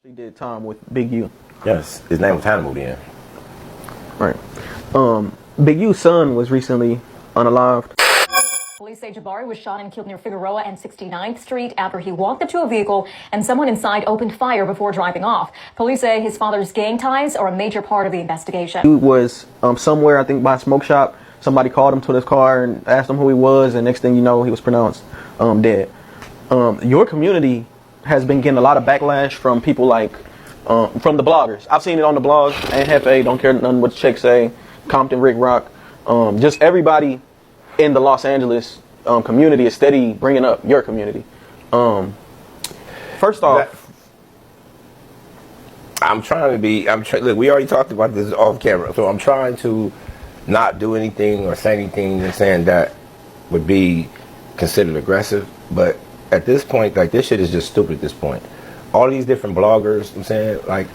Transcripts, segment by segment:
He did time with Big U. Yes, his name was Hannibal then. Right. Big U's son was recently unalived. Police say Jabari was shot and killed near Figueroa and 69th Street after he walked up to a vehicle and someone inside opened fire before driving off. Police say his father's gang ties are a major part of the investigation. He was somewhere, I think, by a smoke shop. Somebody called him to his car and asked him who he was, and next thing you know, he was pronounced dead. Your community has been getting a lot of backlash from people like, from the bloggers. I've seen it on the blogs, and Hefe, Don't Care Nothing What the Chicks Say, Compton, Rick Rock. Just everybody in the Los Angeles community is steady bringing up your community. First off, I'm trying to be, look, we already talked about this off camera, so I'm trying to not do anything or say anything and saying that would be considered aggressive, but at this point, like, this shit is just stupid at this point. All these different bloggers, I'm saying, like,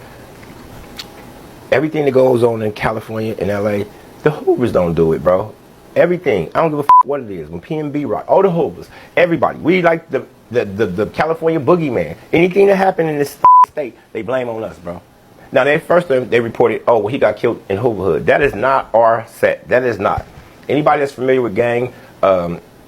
everything that goes on in California and LA, the Hoovers don't do it, bro. Everything. I don't give a what it is. When PNB rock, all the Hoovers, everybody. We like the California boogeyman. Anything that happened in this state, they blame on us, bro. Now, they reported, oh, well, he got killed in Hoover Hood. That is not our set. That is not. Anybody that's familiar with gang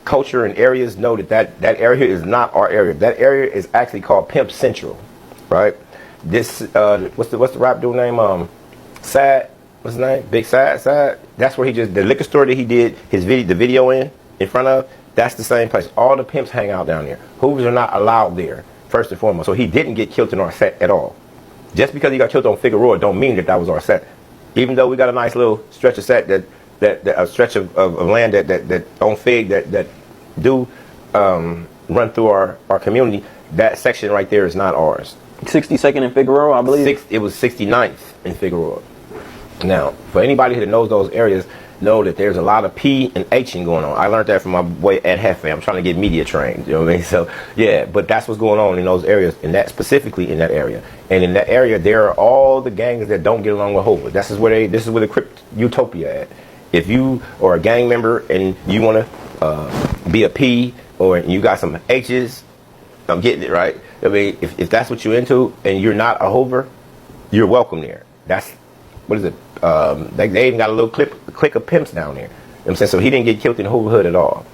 culture and areas know that area is not our area. That area is actually called Pimp Central, right? This what's the rap dude name? Sad. What's his name? Big Sad. That's where the liquor store that he did the video in front of. That's the same place. All the pimps hang out down there. Hoovers are not allowed there, first and foremost. So he didn't get killed in our set at all. Just because he got killed on Figueroa don't mean that was our set. Even though we got a nice little stretch of set that a stretch of land that on Fig that do run through our community, that section right there is not ours. 62nd in Figueroa, I believe. It was 69th in Figueroa. Now, for anybody that knows those areas, know that there's a lot of P and Hing going on. I learned that from my boy at Hefe. I'm trying to get media trained, you know what I mean? So, yeah, but that's what's going on in those areas, and that specifically in that area. And in that area, there are all the gangs that don't get along with Hoover. This is where the crypt utopia at. If you are a gang member and you want to be a P, or you got some H's, I'm getting it, right? I mean, if that's what you're into and you're not a Hoover, you're welcome there. That's, what is it? They even got a little clique of pimps down there. You know what I'm saying? So he didn't get killed in Hoover Hood at all.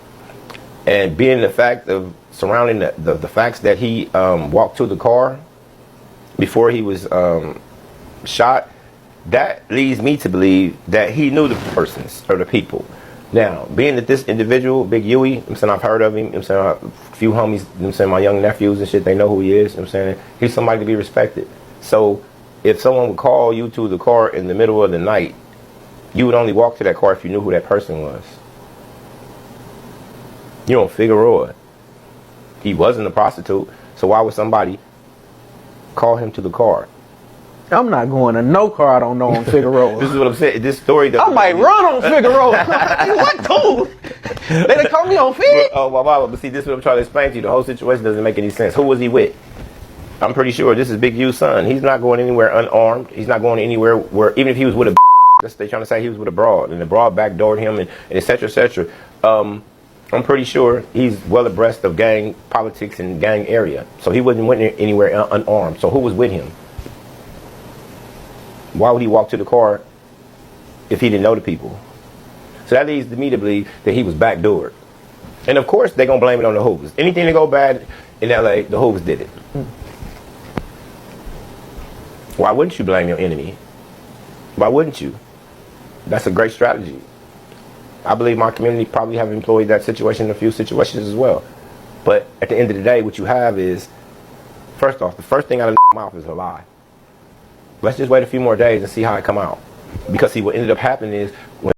And being the fact of surrounding the facts that he walked to the car before he was shot, that leads me to believe that he knew the persons or the people. Now, being that this individual, Big Huey, I'm saying, I've heard of him, I'm saying, a few homies, I'm saying, my young nephews and shit, they know who he is, I'm saying, he's somebody to be respected. So if someone would call you to the car in the middle of the night, you would only walk to that car if you knew who that person was. You don't Figueroa. He wasn't a prostitute, so why would somebody call him to the car? I'm not going to no car I don't know on Figueroa. This is what I'm saying. This story. I might run on Figueroa. What cool? They done call me on Fig. But see, this is what I'm trying to explain to you. The whole situation doesn't make any sense. Who was he with? I'm pretty sure this is Big U's son. He's not going anywhere unarmed. He's not going anywhere where, even if he was with a they're trying to say he was with a broad, and the broad backdoored him, and et cetera, et cetera. I'm pretty sure he's well abreast of gang politics and gang area. So he wasn't went anywhere unarmed. So who was with him? Why would he walk to the car if he didn't know the people? So that leads me to believe that he was backdoored. And of course, they're going to blame it on the Hoovers. Anything that go bad in LA, the Hoovers did it. Why wouldn't you blame your enemy? Why wouldn't you? That's a great strategy. I believe my community probably have employed that situation in a few situations as well. But at the end of the day, what you have is, first off, the first thing out of the mouth is a lie. Let's just wait a few more days and see how it come out. Because see, what ended up happening is, when